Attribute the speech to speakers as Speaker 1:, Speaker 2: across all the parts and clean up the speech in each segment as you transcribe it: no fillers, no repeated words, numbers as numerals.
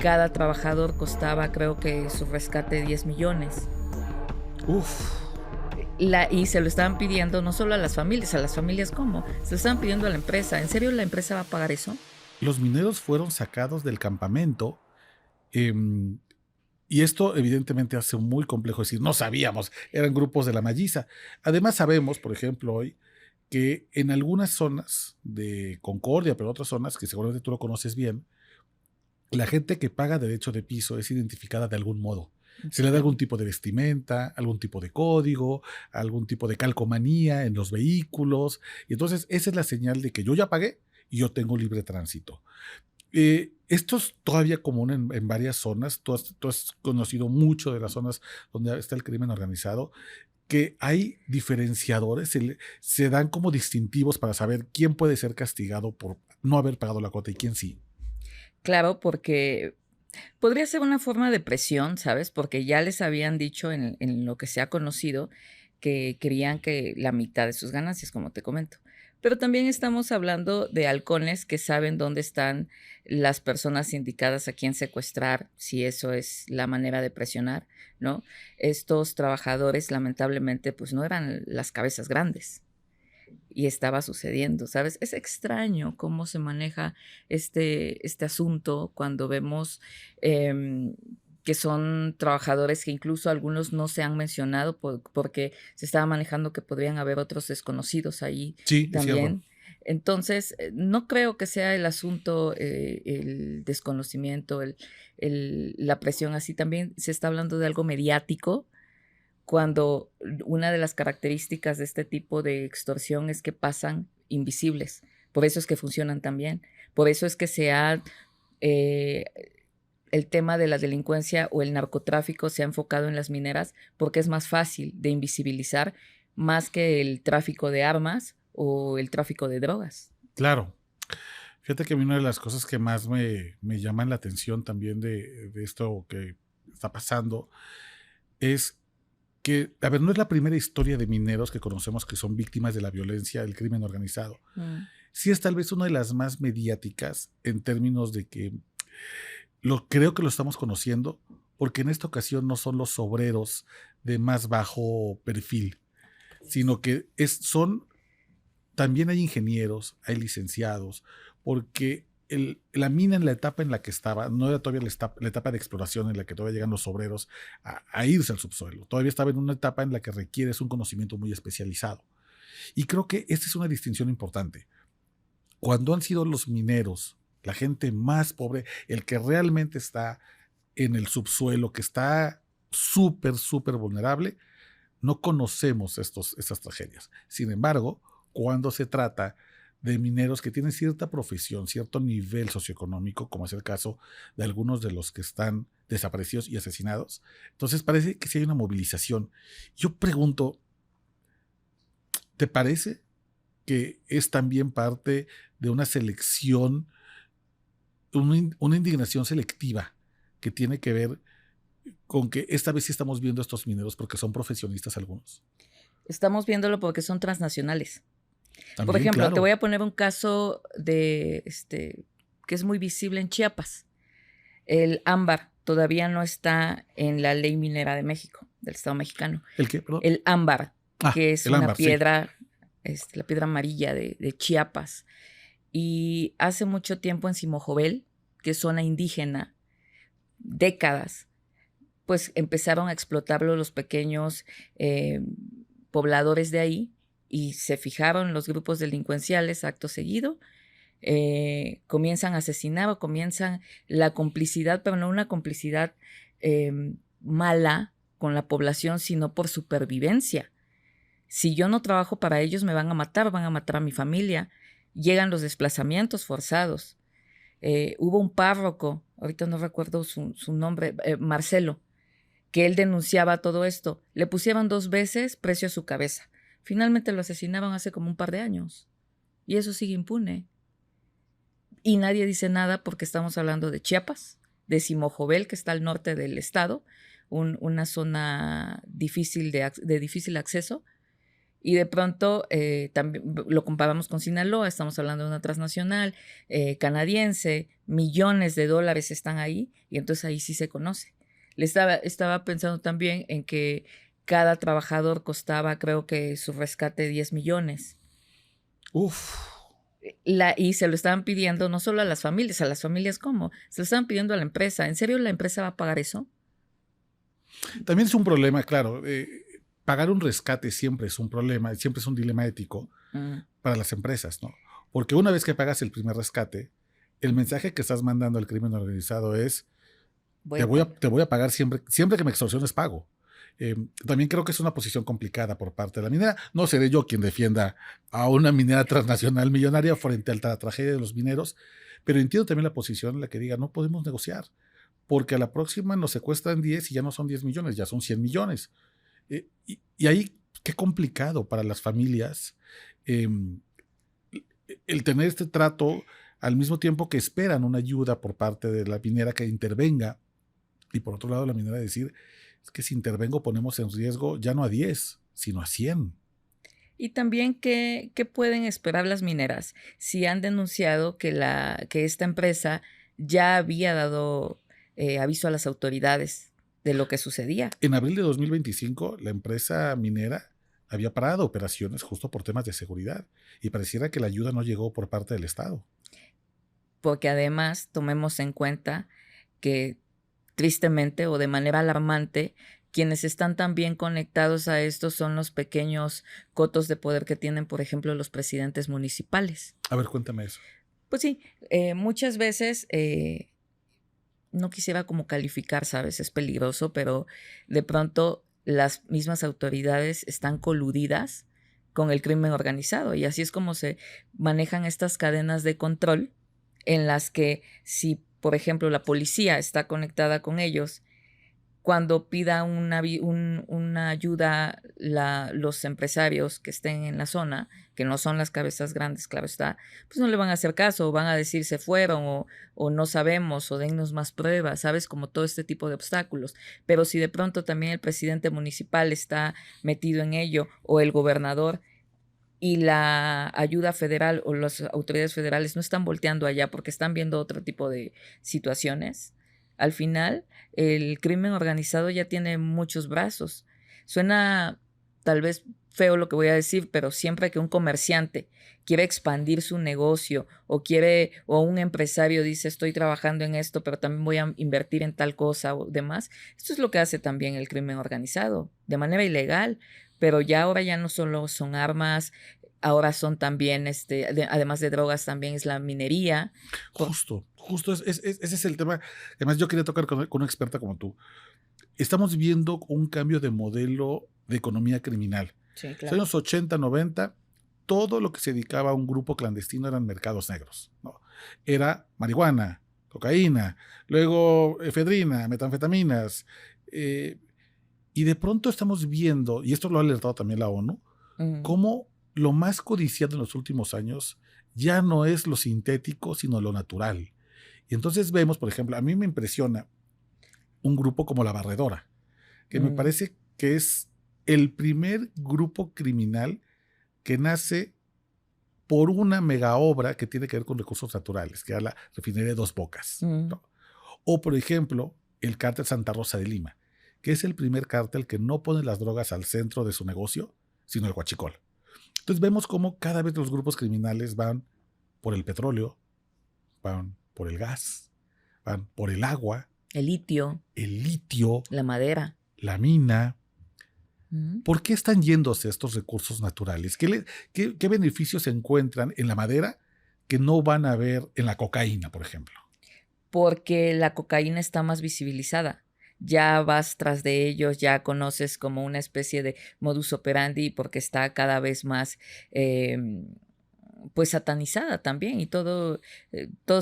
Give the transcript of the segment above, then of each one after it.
Speaker 1: cada trabajador costaba, creo que su rescate 10 millones.
Speaker 2: Uf.
Speaker 1: Y se lo estaban pidiendo no solo a las familias ¿cómo? Se lo estaban pidiendo a la empresa. ¿En serio la empresa va a pagar eso?
Speaker 2: Los mineros fueron sacados del campamento, em, y esto evidentemente hace muy complejo decir, no sabíamos, eran grupos de la malliza. Además sabemos, por ejemplo, hoy, que en algunas zonas de Concordia, pero otras zonas que seguramente tú lo conoces bien, la gente que paga derecho de piso es identificada de algún modo. Se le da algún tipo de vestimenta, algún tipo de código, algún tipo de calcomanía en los vehículos. Y entonces esa es la señal de que yo ya pagué y yo tengo libre tránsito. Esto es todavía común en varias zonas. Tú has conocido mucho de las zonas donde está el crimen organizado, que hay diferenciadores, se dan como distintivos para saber quién puede ser castigado por no haber pagado la cuota y quién sí.
Speaker 1: Claro, porque podría ser una forma de presión, ¿sabes? Porque ya les habían dicho en lo que se ha conocido que querían que la mitad de sus ganancias, como te comento. Pero también estamos hablando de halcones que saben dónde están las personas indicadas a quién secuestrar, si eso es la manera de presionar, ¿no? Estos trabajadores, lamentablemente, pues no eran las cabezas grandes. Y estaba sucediendo, ¿sabes? Es extraño cómo se maneja este asunto cuando vemos que son trabajadores que incluso algunos no se han mencionado porque se estaba manejando que podrían haber otros desconocidos ahí
Speaker 2: Sí, es cierto.
Speaker 1: también. Entonces, no creo que sea el asunto, el desconocimiento, la presión así. También se está hablando de algo mediático cuando una de las características de este tipo de extorsión es que pasan invisibles. Por eso es que funcionan tan bien. Por eso es que eh, el tema de la delincuencia o el narcotráfico se ha enfocado en las mineras porque es más fácil de invisibilizar más que el tráfico de armas o el tráfico de drogas.
Speaker 2: Claro. Fíjate que a mí una de las cosas que más me llaman la atención también de esto que está pasando es que, a ver, no es la primera historia de mineros que conocemos que son víctimas de la violencia, del crimen organizado.
Speaker 1: Mm.
Speaker 2: Sí es tal vez una de las más mediáticas en términos de que creo que lo estamos conociendo, porque en esta ocasión no son los obreros de más bajo perfil, sino que también hay ingenieros, hay licenciados, porque la mina en la etapa en la que estaba, no era todavía la etapa de exploración en la que todavía llegan los obreros a irse al subsuelo, todavía estaba en una etapa en la que requieres un conocimiento muy especializado. Y creo que esta es una distinción importante. Cuando han sido los mineros, la gente más pobre, el que realmente está en el subsuelo, que está súper, súper vulnerable, no conocemos estas tragedias. Sin embargo, cuando se trata de mineros que tienen cierta profesión, cierto nivel socioeconómico, como es el caso de algunos de los que están desaparecidos y asesinados, entonces parece que sí hay una movilización. Yo pregunto, ¿te parece que es también parte de una selección, una indignación selectiva que tiene que ver con que esta vez sí estamos viendo a estos mineros porque son profesionistas algunos?
Speaker 1: Estamos viéndolo porque son transnacionales. Por
Speaker 2: También,
Speaker 1: ejemplo, te voy
Speaker 2: claro.
Speaker 1: a poner un caso que es muy visible en Chiapas. El ámbar todavía no está en la ley minera de México, del Estado mexicano.
Speaker 2: ¿El qué, perdón?
Speaker 1: El ámbar, que es
Speaker 2: El
Speaker 1: una
Speaker 2: ámbar, sí.
Speaker 1: piedra, la piedra amarilla de Chiapas. Y hace mucho tiempo en Simojovel, que es zona indígena, décadas, pues empezaron a explotarlo los pequeños pobladores de ahí y se fijaron los grupos delincuenciales acto seguido. Comienzan a asesinar o comienzan la complicidad, pero no una complicidad mala con la población, sino por supervivencia. Si yo no trabajo para ellos, me van a matar a mi familia. Llegan los desplazamientos forzados. Hubo un párroco, ahorita no recuerdo su nombre, Marcelo, que él denunciaba todo esto. Le pusieron 2 veces precio a su cabeza. Finalmente lo asesinaron hace como un par de años. Y eso sigue impune. Y nadie dice nada porque estamos hablando de Chiapas, de Simojovel, que está al norte del estado, una zona difícil de difícil acceso, Y de pronto también lo comparamos con Sinaloa, estamos hablando de una transnacional canadiense, millones de dólares están ahí y entonces ahí sí se conoce. Estaba pensando también en que cada trabajador costaba, creo que su rescate 10 millones.
Speaker 2: Uf.
Speaker 1: Y se lo estaban pidiendo no solo a las familias ¿cómo? Se lo estaban pidiendo a la empresa. ¿En serio la empresa va a pagar eso?
Speaker 2: También es un problema, claro. Pagar un rescate siempre es un problema, siempre es un dilema ético para las empresas, ¿no? Porque una vez que pagas el primer rescate, el mensaje que estás mandando al crimen organizado es: te voy a pagar siempre que me extorsiones pago. También creo que es una posición complicada por parte de la minera. No seré yo quien defienda a una minera transnacional millonaria frente a la tragedia de los mineros, pero entiendo también la posición en la que diga: no podemos negociar, porque a la próxima nos secuestran 10 y ya no son 10 millones, ya son 100 millones. Y ahí, qué complicado para las familias el tener este trato al mismo tiempo que esperan una ayuda por parte de la minera que intervenga, y por otro lado la minera decir: es que si intervengo ponemos en riesgo ya no a 10, sino a 100.
Speaker 1: Y también, ¿qué pueden esperar las mineras si han denunciado que esta empresa ya había dado aviso a las autoridades de lo que sucedía?
Speaker 2: En abril de 2025, la empresa minera había parado operaciones justo por temas de seguridad y pareciera que la ayuda no llegó por parte del Estado.
Speaker 1: Porque además tomemos en cuenta que tristemente o de manera alarmante, quienes están también conectados a esto son los pequeños cotos de poder que tienen, por ejemplo, los presidentes municipales.
Speaker 2: A ver, cuéntame eso.
Speaker 1: Pues sí, muchas veces, no quisiera como calificar, ¿sabes? Es peligroso, pero de pronto las mismas autoridades están coludidas con el crimen organizado y así es como se manejan estas cadenas de control en las que si, por ejemplo, la policía está conectada con ellos, cuando pida una ayuda los empresarios que estén en la zona, que no son las cabezas grandes, claro está, pues no le van a hacer caso, o van a decir se fueron, o no sabemos, o dennos más pruebas, ¿sabes? Como todo este tipo de obstáculos. Pero si de pronto también el presidente municipal está metido en ello, o el gobernador, y la ayuda federal o las autoridades federales no están volteando allá porque están viendo otro tipo de situaciones, al final el crimen organizado ya tiene muchos brazos. Suena tal vez feo lo que voy a decir, pero siempre que un comerciante quiere expandir su negocio o un empresario dice estoy trabajando en esto, pero también voy a invertir en tal cosa o demás, esto es lo que hace también el crimen organizado, de manera ilegal. Pero ya ahora ya no solo son armas, ahora son también, además de drogas, también es la minería.
Speaker 2: Justo, ese es el tema. Además, yo quería tocar con una experta como tú. Estamos viendo un cambio de modelo de economía criminal.
Speaker 1: Sí,
Speaker 2: En los
Speaker 1: claro.
Speaker 2: años 80, 90, todo lo que se dedicaba a un grupo clandestino eran mercados negros, ¿no? Era marihuana, cocaína, luego efedrina, metanfetaminas. Y de pronto estamos viendo, y esto lo ha alertado también la ONU, cómo lo más codiciado en los últimos años ya no es lo sintético, sino lo natural. Y entonces vemos, por ejemplo, a mí me impresiona un grupo como La Barredora, que me parece que es el primer grupo criminal que nace por una mega obra que tiene que ver con recursos naturales, que era la refinería de Dos Bocas, ¿no? O, por ejemplo, el cártel Santa Rosa de Lima, que es el primer cártel que no pone las drogas al centro de su negocio, sino el huachicol. Entonces vemos cómo cada vez los grupos criminales van por el petróleo, van por el gas, van por el agua,
Speaker 1: el litio,
Speaker 2: la
Speaker 1: madera,
Speaker 2: la mina. ¿Por qué están yéndose estos recursos naturales? ¿Qué beneficios se encuentran en la madera que no van a ver en la cocaína, por ejemplo?
Speaker 1: Porque la cocaína está más visibilizada. Ya vas tras de ellos, ya conoces como una especie de modus operandi porque está cada vez más pues satanizada también y todos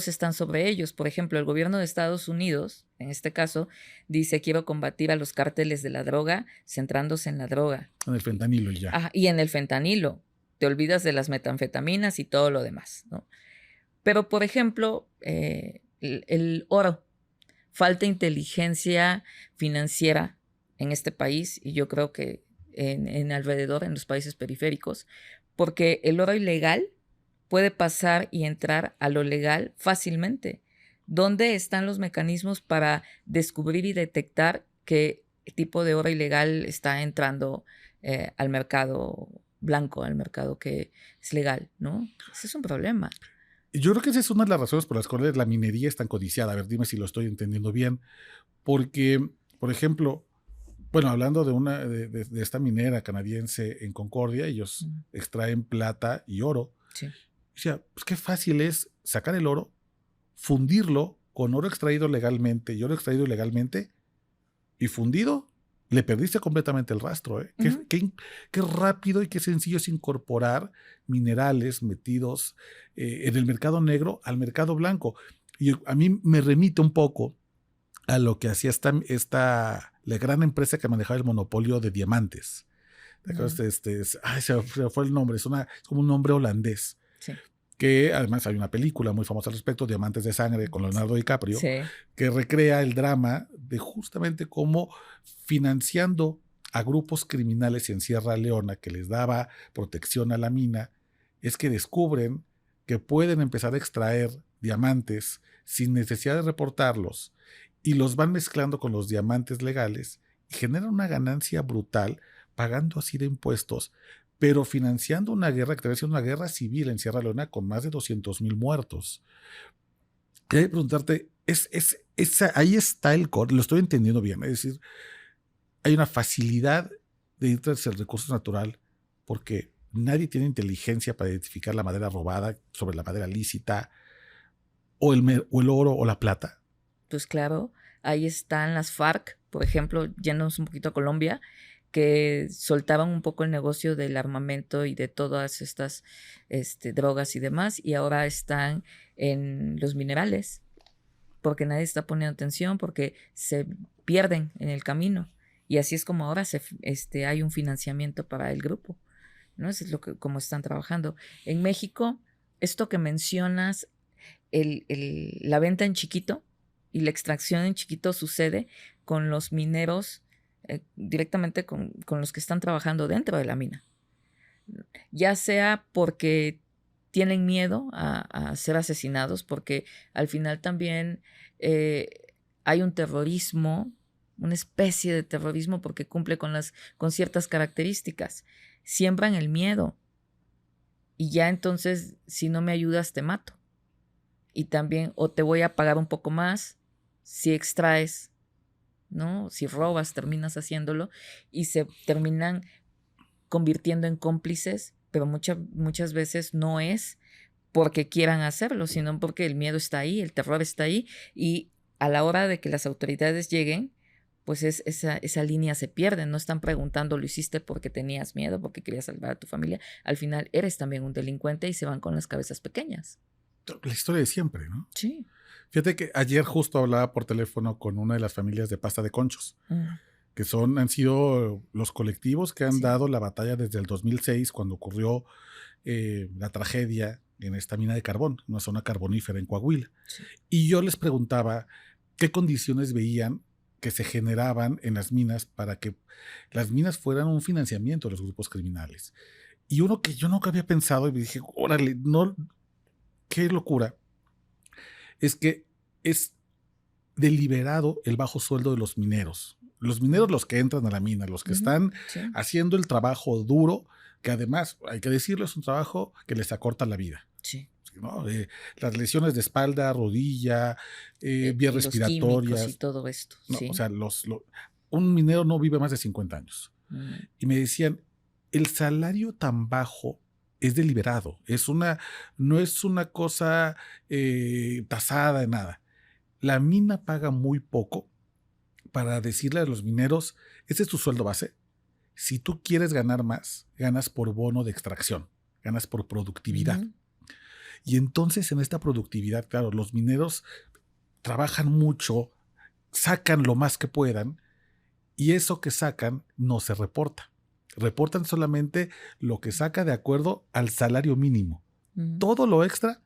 Speaker 1: están sobre ellos. Por ejemplo, el gobierno de Estados Unidos, en este caso, dice quiero combatir a los cárteles de la droga centrándose en la droga.
Speaker 2: En el fentanilo y ya.
Speaker 1: Ajá, y en el fentanilo. Te olvidas de las metanfetaminas y todo lo demás, ¿no? Pero, por ejemplo, el oro. Falta inteligencia financiera en este país y yo creo que en alrededor, en los países periféricos, porque el oro ilegal puede pasar y entrar a lo legal fácilmente. ¿Dónde están los mecanismos para descubrir y detectar qué tipo de oro ilegal está entrando al mercado blanco, al mercado que es legal, ¿no? Ese es un problema.
Speaker 2: Yo creo que esa es una de las razones por las cuales la minería es tan codiciada. A ver, dime si lo estoy entendiendo bien. Porque, por ejemplo, bueno, hablando de esta minera canadiense en Concordia, ellos extraen plata y oro.
Speaker 1: Sí.
Speaker 2: O sea, pues qué fácil es sacar el oro, fundirlo con oro extraído legalmente y oro extraído ilegalmente, y fundido, le perdiste completamente el rastro. Qué rápido y qué sencillo es incorporar minerales metidos en el mercado negro al mercado blanco. Y a mí me remite un poco a lo que hacía la gran empresa que manejaba el monopolio de diamantes. Se fue el nombre, es como un nombre holandés.
Speaker 1: Sí.
Speaker 2: Que además hay una película muy famosa al respecto, Diamantes de Sangre, con Leonardo DiCaprio,
Speaker 1: Sí.
Speaker 2: que recrea el drama de justamente cómo financiando a grupos criminales en Sierra Leona que les daba protección a la mina, es que descubren que pueden empezar a extraer diamantes sin necesidad de reportarlos, y los van mezclando con los diamantes legales y generan una ganancia brutal, pagando así de impuestos, pero financiando una guerra que debe ser una guerra civil en Sierra Leona con más de 200,000 muertos. Quería preguntarte, ahí está el core, lo estoy entendiendo bien, es decir, hay una facilidad de ir tras el recurso natural porque nadie tiene inteligencia para identificar la madera robada sobre la madera lícita, o el oro o la plata.
Speaker 1: Pues claro, ahí están las FARC, por ejemplo, yéndonos un poquito a Colombia, que soltaban un poco el negocio del armamento y de todas estas drogas y demás, y ahora están en los minerales, porque nadie está poniendo atención, porque se pierden en el camino. Y así es como ahora hay un financiamiento para el grupo, ¿no? Eso es como están trabajando. En México, esto que mencionas, la venta en chiquito y la extracción en chiquito sucede con los mineros, directamente con los que están trabajando dentro de la mina. Ya sea porque tienen miedo a ser asesinados, porque al final también hay un terrorismo, una especie de terrorismo, porque cumple con ciertas características. Siembran el miedo y ya entonces, si no me ayudas, te mato. Y también, o te voy a pagar un poco más si extraes, ¿no? Si robas, terminas haciéndolo, y se terminan convirtiendo en cómplices, pero muchas veces no es porque quieran hacerlo, sino porque el miedo está ahí, el terror está ahí, y a la hora de que las autoridades lleguen, pues esa línea se pierde. No están preguntando, ¿lo hiciste porque tenías miedo, porque querías salvar a tu familia? Al final eres también un delincuente y se van con las cabezas pequeñas.
Speaker 2: La historia de siempre, ¿no?
Speaker 1: Sí.
Speaker 2: Fíjate que ayer justo hablaba por teléfono con una de las familias de Pasta de Conchos, que han sido los colectivos que han dado la batalla desde el 2006, cuando ocurrió la tragedia en esta mina de carbón, una zona carbonífera en Coahuila. Sí. Y yo les preguntaba qué condiciones veían que se generaban en las minas para que las minas fueran un financiamiento de los grupos criminales. Y uno que yo nunca había pensado, y me dije, órale, no, qué locura, es que es deliberado el bajo sueldo de los mineros. Los mineros, los que entran a la mina, los que están haciendo el trabajo duro, que además, hay que decirlo, es un trabajo que les acorta la vida.
Speaker 1: Sí.
Speaker 2: ¿No? Las lesiones de espalda, rodilla, vías respiratorias.
Speaker 1: Y todo esto.
Speaker 2: No,
Speaker 1: sí.
Speaker 2: O sea, un minero no vive más de 50 años. Y me decían, el salario tan bajo es deliberado, no es una cosa tasada de nada. La mina paga muy poco para decirle a los mineros, ese es tu sueldo base. Si tú quieres ganar más, ganas por bono de extracción, ganas por productividad. Y entonces en esta productividad, claro, los mineros trabajan mucho, sacan lo más que puedan, y eso que sacan no se reporta. Reportan solamente lo que saca de acuerdo al salario mínimo. Todo lo extra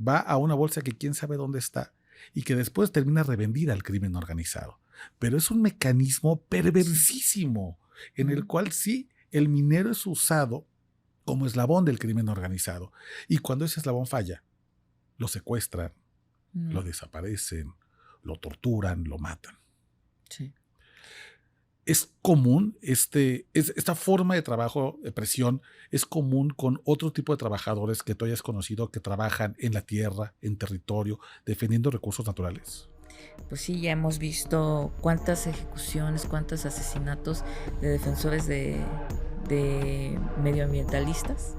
Speaker 2: va a una bolsa que quién sabe dónde está y que después termina revendida al crimen organizado. Pero es un mecanismo perversísimo, en el cual sí, el minero es usado como eslabón del crimen organizado. Y cuando ese eslabón falla, lo secuestran, lo desaparecen, lo torturan, lo matan.
Speaker 1: Sí.
Speaker 2: Es común, esta forma de trabajo, de presión, es común con otro tipo de trabajadores que tú hayas conocido que trabajan en la tierra, en territorio, defendiendo recursos naturales.
Speaker 1: Pues sí, ya hemos visto cuántas ejecuciones, cuántos asesinatos de defensores de medioambientalistas